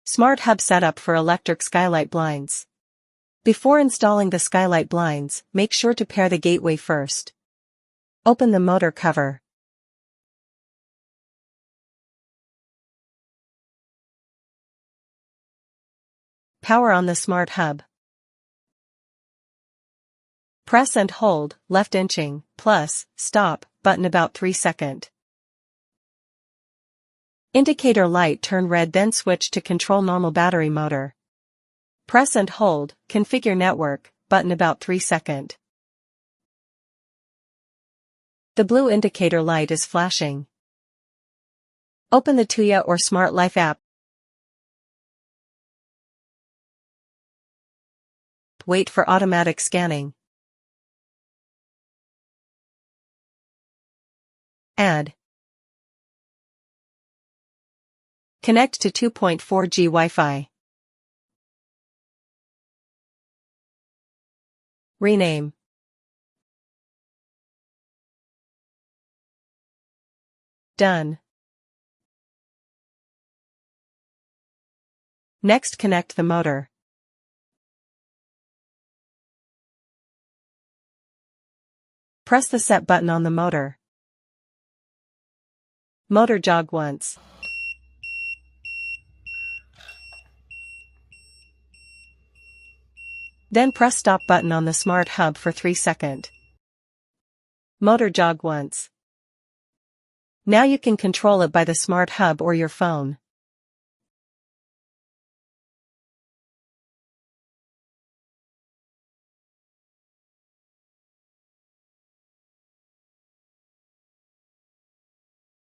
Smart Hub Setup for Electric Skylight Blinds. Before installing the skylight blinds, make sure to pair the gateway first. Open the motor cover. Power on the Smart Hub. Press and hold, left inching, plus, stop, button about 3 seconds. Indicator light turn red, then switch to control normal battery motor. Press and hold, configure network, button about 3 seconds. The blue indicator light is flashing. Open the Tuya or Smart Life app. Wait for automatic scanning. Add. Connect to 2.4G Wi-Fi. Rename. Done. Next, connect the motor. Press the set button on the motor. Motor jog once. Then press stop button on the Smart Hub for 3 seconds. Motor jog once. Now you can control it by the Smart Hub or your phone.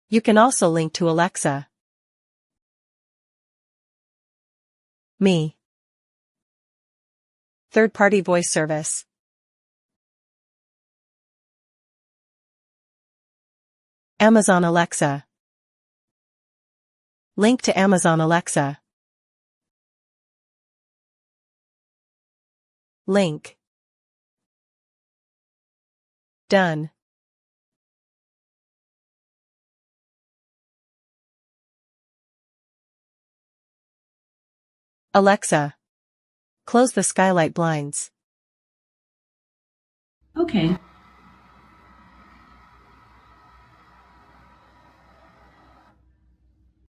You can also link to Alexa. Me. Third-party voice service. Amazon Alexa. Link to Amazon Alexa. Link. Done. Alexa, close the skylight blinds. Okay.